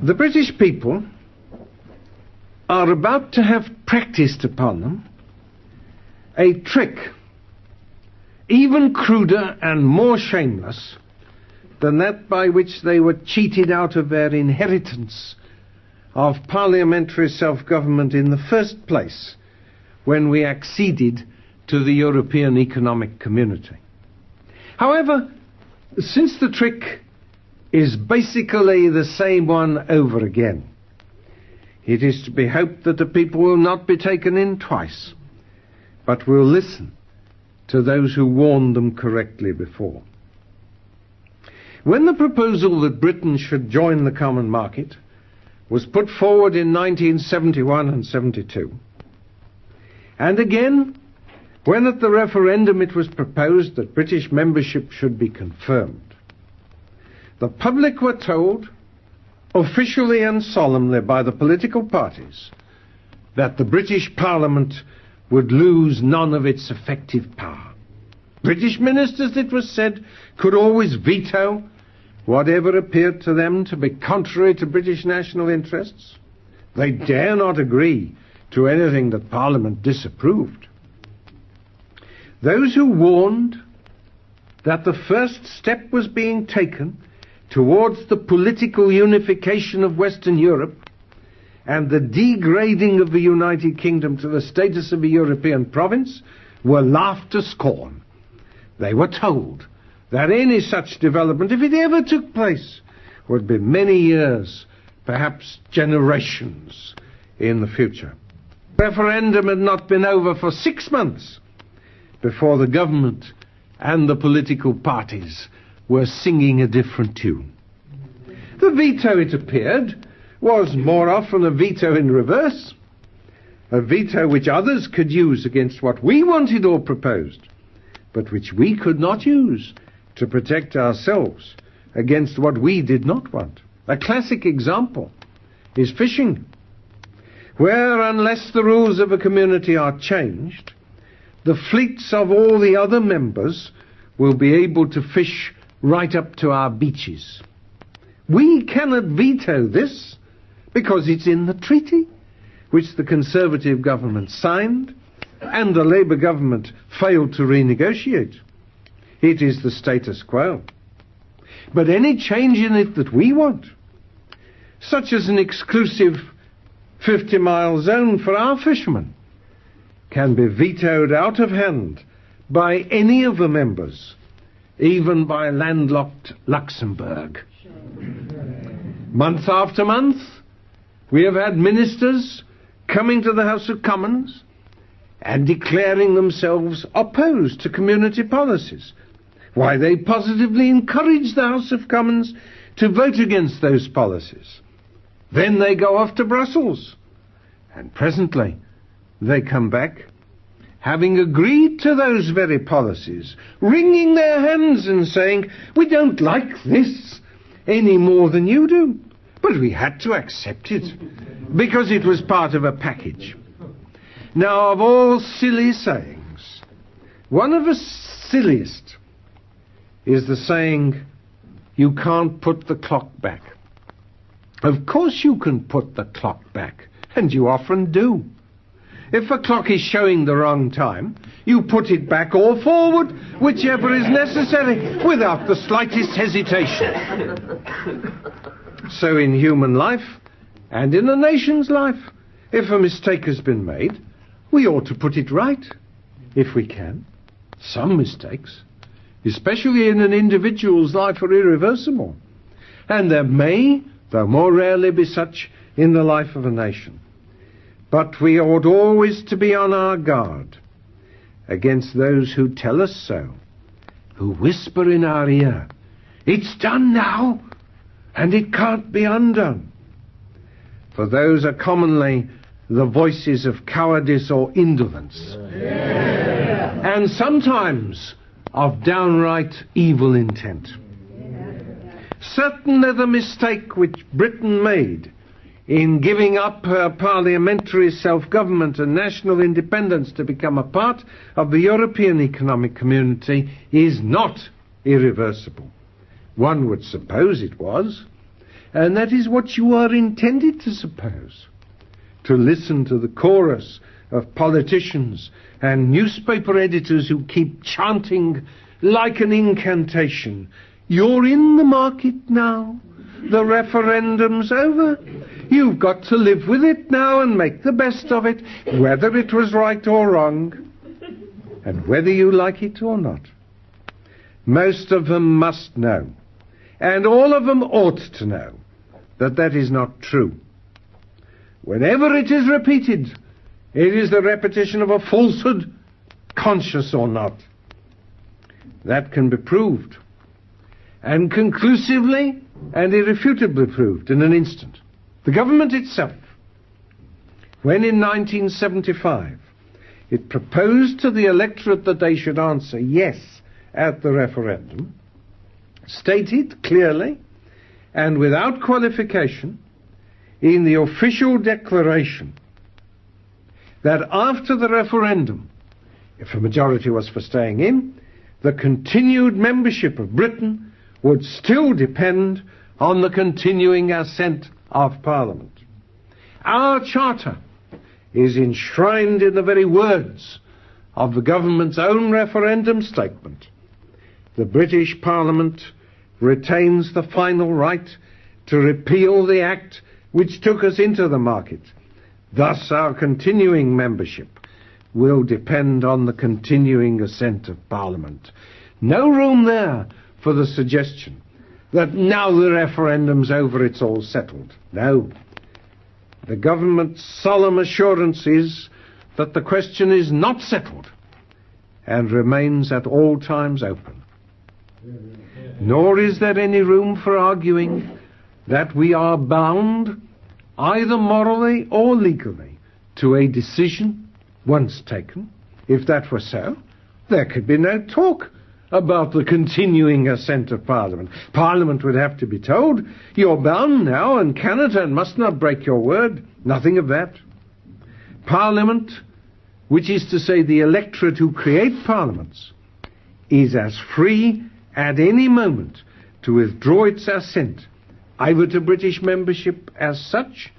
The British people are about to have practiced upon them a trick even cruder and more shameless than that by which they were cheated out of their inheritance of parliamentary self-government in the first place when we acceded to the European Economic Community. However, since the trick is basically the same one over again, it is to be hoped that the people will not be taken in twice, but will listen to those who warned them correctly before. When the proposal that Britain should join the common market was put forward in 1971 and 72, and again when at the referendum it was proposed that British membership should be confirmed, the public were told, officially and solemnly by the political parties, that the British Parliament would lose none of its effective power. British ministers, it was said, could always veto whatever appeared to them to be contrary to British national interests. They dare not agree to anything that Parliament disapproved. Those who warned that the first step was being taken towards the political unification of Western Europe and the degrading of the United Kingdom to the status of a European province were laughed to scorn. They were told that any such development, if it ever took place, would be many years, perhaps generations, in the future. The referendum had not been over for 6 months before the government and the political parties were singing a different tune. The veto, it appeared, was more often a veto in reverse, a veto which others could use against what we wanted or proposed, but which we could not use to protect ourselves against what we did not want. A classic example is fishing, where unless the rules of a community are changed, the fleets of all the other members will be able to fish right up to our beaches. We cannot veto this because it's in the treaty, which the Conservative government signed and the Labour government failed to renegotiate. It is the status quo. But any change in it that we want, such as an exclusive 50-mile zone for our fishermen, can be vetoed out of hand by any of the members, even by landlocked Luxembourg. Month after month, we have had ministers coming to the House of Commons and declaring themselves opposed to community policies. Why, they positively encourage the House of Commons to vote against those policies. Then they go off to Brussels, and presently they come back, having agreed to those very policies, wringing their hands and saying, we don't like this any more than you do, but we had to accept it because it was part of a package. Now, of all silly sayings, one of the silliest is the saying, you can't put the clock back. Of course you can put the clock back, and you often do. If a clock is showing the wrong time, you put it back or forward, whichever is necessary, without the slightest hesitation. So in human life, and in a nation's life, if a mistake has been made, we ought to put it right, if we can. Some mistakes, especially in an individual's life, are irreversible. And there may, though more rarely, be such in the life of a nation. But we ought always to be on our guard against those who tell us so, who whisper in our ear, it's done now, and it can't be undone. For those are commonly the voices of cowardice or indolence, and sometimes of downright evil intent. Certainly the mistake which Britain made in giving up her parliamentary self-government and national independence to become a part of the European Economic Community is not irreversible. One would suppose it was, and that is what you are intended to suppose. To listen to the chorus of politicians and newspaper editors who keep chanting like an incantation, "You're in the market now. The referendum's over. You've got to live with it now and make the best of it, whether it was right or wrong, and whether you like it or not." Most of them must know, and all of them ought to know, that that is not true. Whenever it is repeated, it is the repetition of a falsehood, conscious or not. That can be proved, and conclusively and irrefutably proved in an instant. The government itself, when in 1975 it proposed to the electorate that they should answer yes at the referendum, stated clearly and without qualification in the official declaration that after the referendum, if a majority was for staying in, the continued membership of Britain would still depend on the continuing assent of Parliament. Our Charter is enshrined in the very words of the government's own referendum statement. The British Parliament retains the final right to repeal the Act which took us into the market. Thus our continuing membership will depend on the continuing assent of Parliament. No room there for the suggestion that now the referendum's over, it's all settled. No. The government's solemn assurance is that the question is not settled and remains at all times open. Nor is there any room for arguing that we are bound, either morally or legally, to a decision once taken. If that were so, there could be no talk about the continuing assent of Parliament. Parliament would have to be told, "You're bound now and cannot and must not break your word." Nothing of that. Parliament, which is to say the electorate who create parliaments, is as free at any moment to withdraw its assent, either to British membership as such,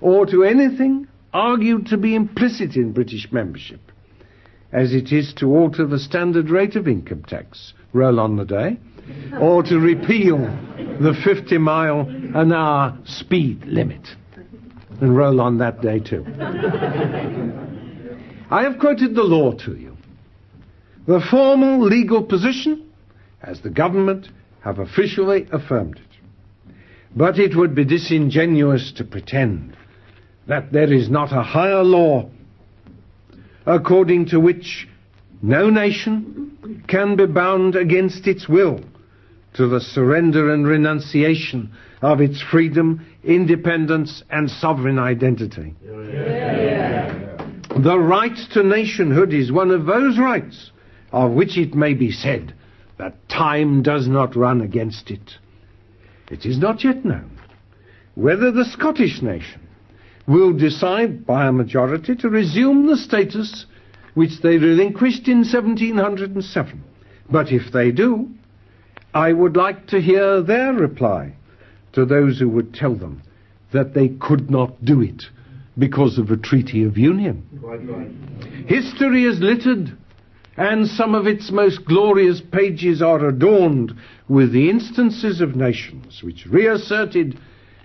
or to anything argued to be implicit in British membership, as it is to alter the standard rate of income tax, roll on the day, or to repeal the 50-mile-an-hour speed limit, and roll on that day too. I have quoted the law to you. The formal legal position, as the government have officially affirmed it. But it would be disingenuous to pretend that there is not a higher law according to which no nation can be bound against its will to the surrender and renunciation of its freedom, independence, and sovereign identity. The right to nationhood is one of those rights of which it may be said that time does not run against it. It is not yet known whether the Scottish nation will decide by a majority to resume the status which they relinquished in 1707. But if they do, I would like to hear their reply to those who would tell them that they could not do it because of a treaty of union. History is littered, and some of its most glorious pages are adorned with the instances of nations which reasserted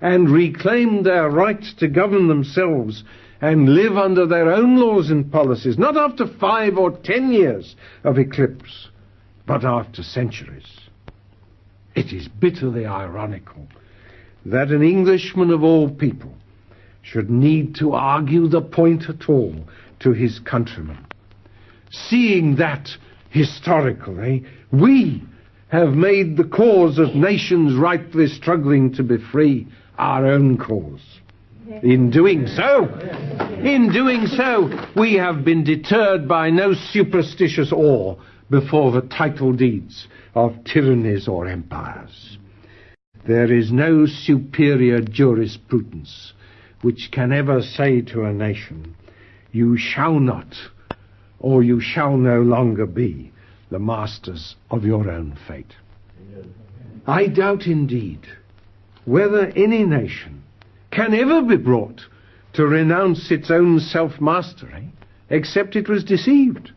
and reclaimed their right to govern themselves and live under their own laws and policies, not after 5 or 10 years of eclipse, but after centuries. It is bitterly ironical that an Englishman of all people should need to argue the point at all to his countrymen, seeing that, historically, we have made the cause of nations rightly struggling to be free our own cause. In doing so, we have been deterred by no superstitious awe before the title deeds of tyrannies or empires. There is no superior jurisprudence which can ever say to a nation, "You shall not, or you shall no longer be the masters of your own fate." I doubt indeed whether any nation can ever be brought to renounce its own self-mastery except it was deceived,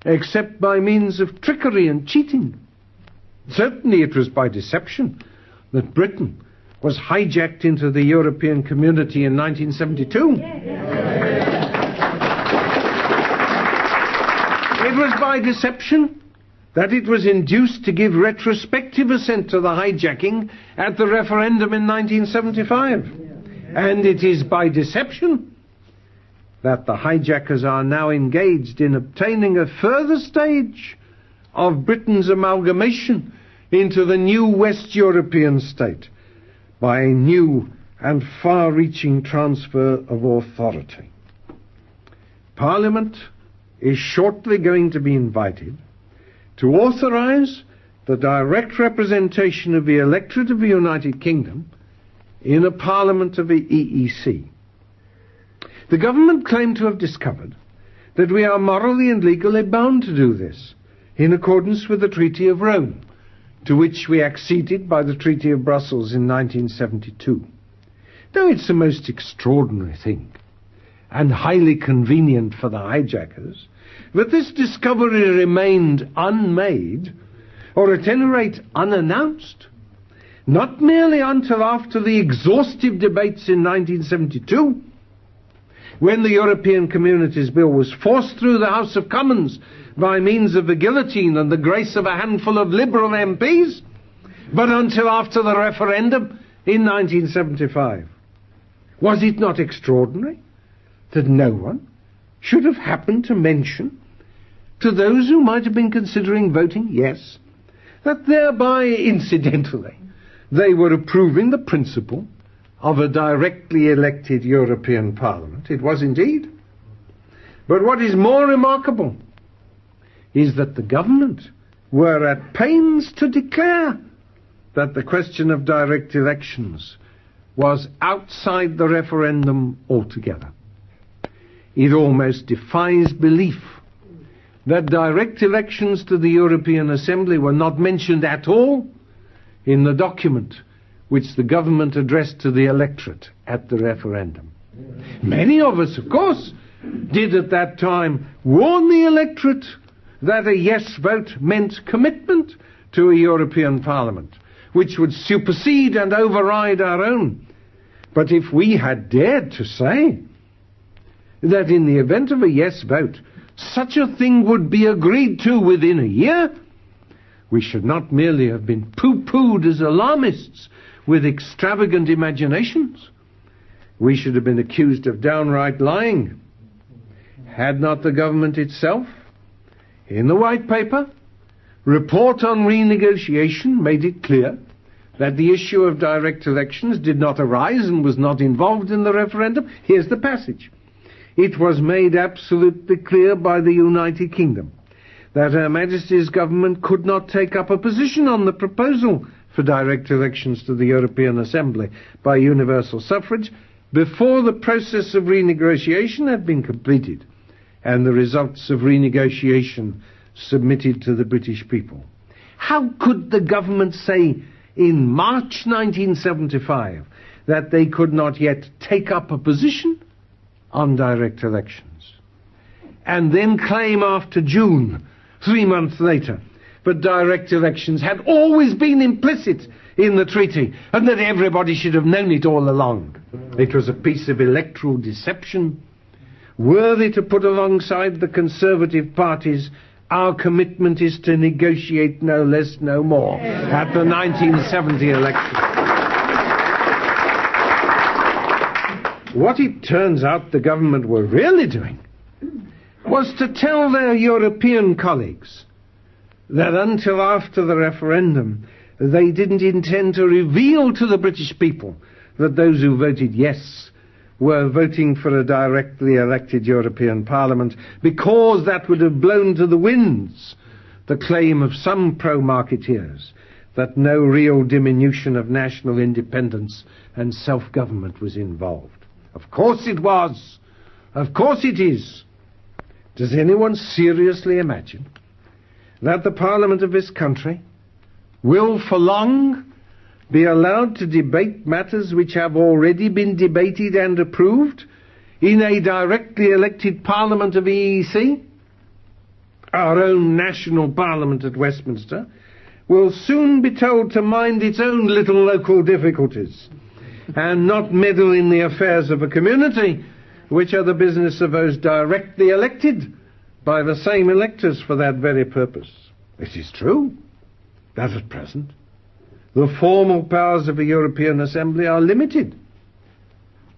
except by means of trickery and cheating. Certainly it was by deception that Britain was hijacked into the European Community in 1972. It was by deception that it was induced to give retrospective assent to the hijacking at the referendum in 1975. And it is by deception that the hijackers are now engaged in obtaining a further stage of Britain's amalgamation into the new West European state by a new and far-reaching transfer of authority. Parliament is shortly going to be invited to authorise the direct representation of the electorate of the United Kingdom in a Parliament of the EEC. The government claimed to have discovered that we are morally and legally bound to do this in accordance with the Treaty of Rome, to which we acceded by the Treaty of Brussels in 1972. Now, it's the most extraordinary thing, and highly convenient for the hijackers, that this discovery remained unmade, or at any rate unannounced, not merely until after the exhaustive debates in 1972, when the European Communities Bill was forced through the House of Commons by means of the guillotine and the grace of a handful of Liberal MPs, but until after the referendum in 1975. Was it not extraordinary that no one should have happened to mention to those who might have been considering voting yes, that thereby, incidentally, they were approving the principle of a directly elected European Parliament? It was indeed. But what is more remarkable is that the government were at pains to declare that the question of direct elections was outside the referendum altogether. It almost defies belief that direct elections to the European Assembly were not mentioned at all in the document which the government addressed to the electorate at the referendum. Many of us, of course, did at that time warn the electorate that a yes vote meant commitment to a European Parliament, which would supersede and override our own. But if we had dared to say that in the event of a yes vote, such a thing would be agreed to within a year, we should not merely have been pooh-poohed as alarmists with extravagant imaginations. We should have been accused of downright lying. Had not the government itself, in the White Paper, report on renegotiation, made it clear that the issue of direct elections did not arise and was not involved in the referendum? Here's the passage. It was made absolutely clear by the United Kingdom that Her Majesty's government could not take up a position on the proposal for direct elections to the European Assembly by universal suffrage before the process of renegotiation had been completed and the results of renegotiation submitted to the British people. How could the government say in March 1975 that they could not yet take up a position on direct elections, and then claim after June, 3 months later, that direct elections had always been implicit in the treaty and that everybody should have known it all along? It was a piece of electoral deception worthy to put alongside the Conservative parties "Our commitment is to negotiate no less, no more" at the 1970 election. What it turns out the government were really doing was to tell their European colleagues that until after the referendum they didn't intend to reveal to the British people that those who voted yes were voting for a directly elected European Parliament, because that would have blown to the winds the claim of some pro-marketeers that no real diminution of national independence and self-government was involved. Of course it was. Of course it is. Does anyone seriously imagine that the Parliament of this country will for long be allowed to debate matters which have already been debated and approved in a directly elected Parliament of EEC, our own national Parliament at Westminster, will soon be told to mind its own little local difficulties and not meddle in the affairs of a community, which are the business of those directly elected by the same electors for that very purpose. It is true that at present the formal powers of a European Assembly are limited,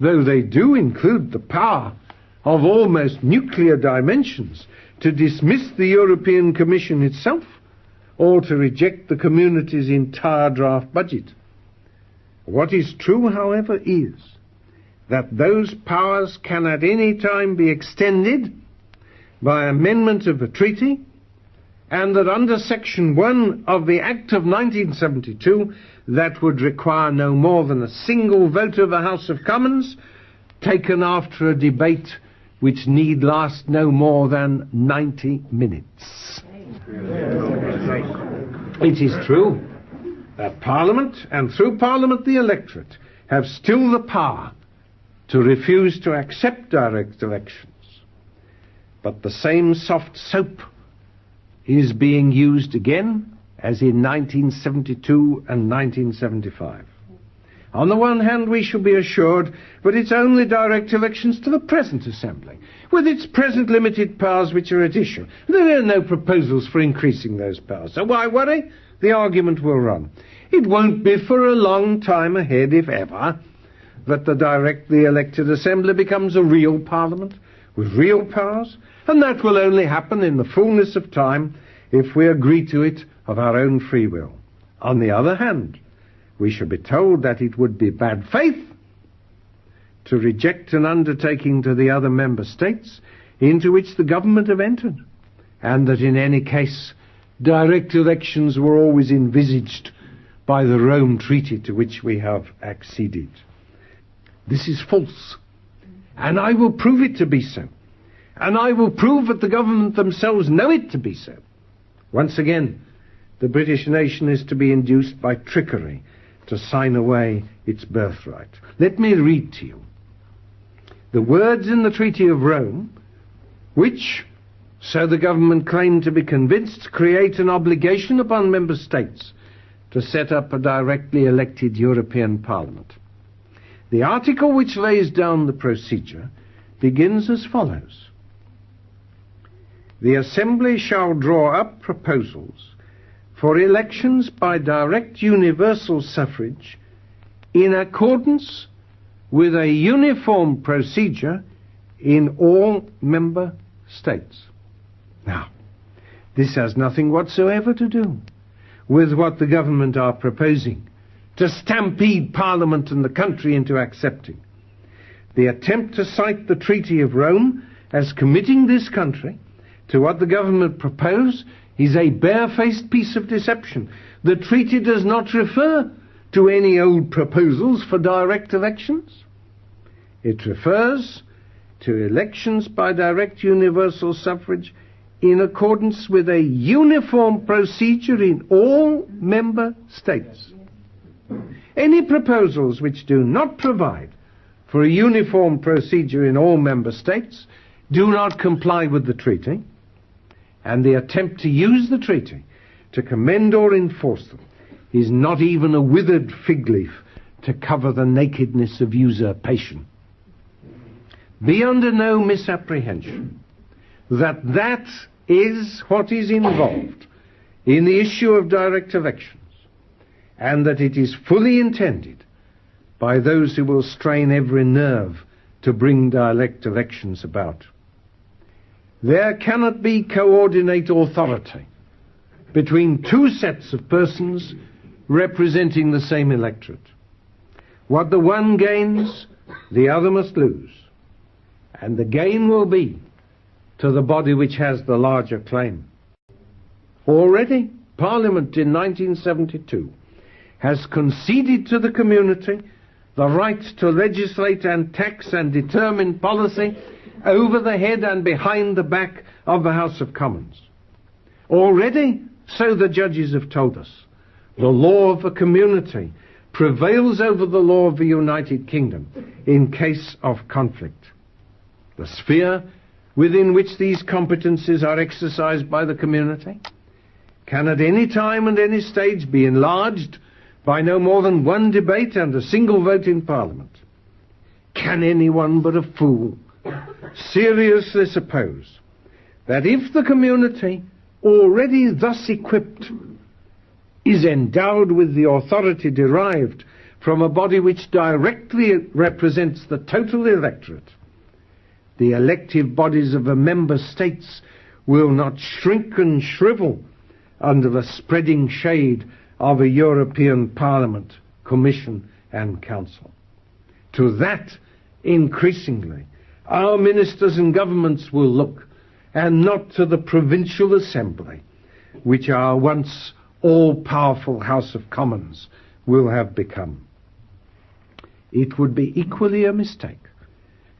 though they do include the power of almost nuclear dimensions to dismiss the European Commission itself or to reject the community's entire draft budget. What is true, however, is that those powers can at any time be extended by amendment of a treaty, and that under Section 1 of the Act of 1972, that would require no more than a single vote of the House of Commons, taken after a debate which need last no more than 90 minutes. It is true that Parliament, and through Parliament the electorate, have still the power to refuse to accept direct elections. But the same soft soap is being used again as in 1972 and 1975. On the one hand, we shall be assured that it's only direct elections to the present Assembly, with its present limited powers which are at issue. There are no proposals for increasing those powers, so why worry? The argument will run. It won't be for a long time ahead, if ever, that the directly elected Assembly becomes a real Parliament with real powers, and that will only happen in the fullness of time if we agree to it of our own free will. On the other hand, we shall be told that it would be bad faith to reject an undertaking to the other member states into which the government have entered, and that in any case direct elections were always envisaged by the Rome Treaty to which we have acceded. This is false, and I will prove it to be so, and I will prove that the government themselves know it to be so. Once again, the British nation is to be induced by trickery to sign away its birthright. Let me read to you the words in the Treaty of Rome, which, so the government claimed to be convinced, create an obligation upon member states to set up a directly elected European Parliament. The article which lays down the procedure begins as follows: The Assembly shall draw up proposals for elections by direct universal suffrage in accordance with a uniform procedure in all member states. Now, this has nothing whatsoever to do with what the government are proposing to stampede Parliament and the country into accepting. The attempt to cite the Treaty of Rome as committing this country to what the government propose is a barefaced piece of deception. The treaty does not refer to any old proposals for direct elections. It refers to elections by direct universal suffrage in accordance with a uniform procedure in all member states. Any proposals which do not provide for a uniform procedure in all member states do not comply with the treaty, and the attempt to use the treaty to commend or enforce them is not even a withered fig leaf to cover the nakedness of usurpation. Be under no misapprehension that that is what is involved in the issue of direct elections, and that it is fully intended by those who will strain every nerve to bring direct elections about. There cannot be coordinate authority between two sets of persons representing the same electorate. What the one gains, the other must lose, and the gain will be to the body which has the larger claim. Already, Parliament in 1972 has conceded to the community the right to legislate and tax and determine policy over the head and behind the back of the House of Commons. Already, so the judges have told us, the law of the community prevails over the law of the United Kingdom in case of conflict. The sphere within which these competencies are exercised by the community can at any time and any stage be enlarged by no more than one debate and a single vote in Parliament. Can anyone but a fool seriously suppose that if the community, already thus equipped, is endowed with the authority derived from a body which directly represents the total electorate, the elective bodies of the member states will not shrink and shrivel under the spreading shade of a European Parliament, Commission and Council. To that, increasingly, our ministers and governments will look, and not to the provincial assembly, which our once all-powerful House of Commons will have become. It would be equally a mistake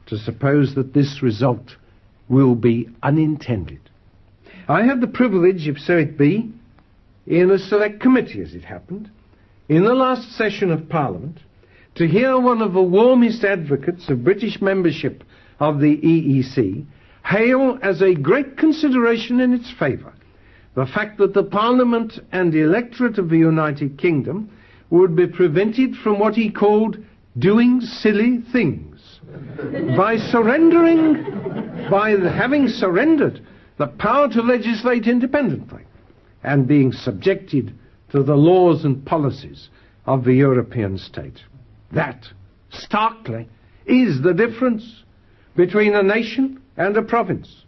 to suppose that this result will be unintended. I had the privilege, if so it be, in a select committee, as it happened, in the last session of Parliament, to hear one of the warmest advocates of British membership of the EEC hail as a great consideration in its favour the fact that the Parliament and the electorate of the United Kingdom would be prevented from what he called doing silly things by having surrendered the power to legislate independently and being subjected to the laws and policies of the European state. That, starkly, is the difference between a nation and a province,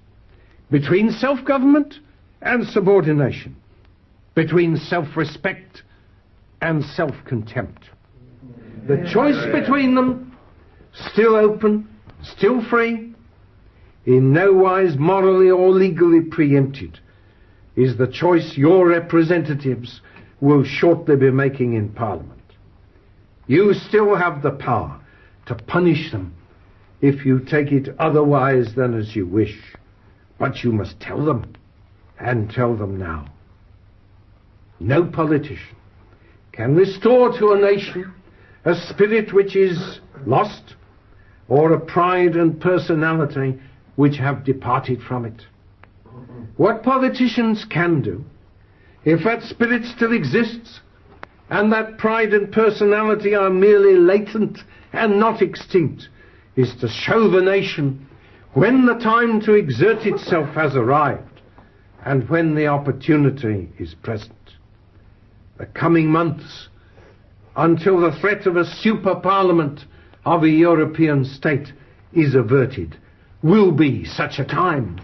between self-government and subordination, between self-respect and self-contempt. The choice between them, still open, still free, in no wise morally or legally preempted, is the choice your representatives will shortly be making in Parliament. You still have the power to punish them if you take it otherwise than as you wish, but you must tell them, and tell them now. No politician can restore to a nation a spirit which is lost, or a pride and personality which have departed from it. What politicians can do, if that spirit still exists, and that pride and personality are merely latent and not extinct, is to show the nation when the time to exert itself has arrived, and when the opportunity is present. The coming months, until the threat of a super parliament of a European state is averted, will be such a time.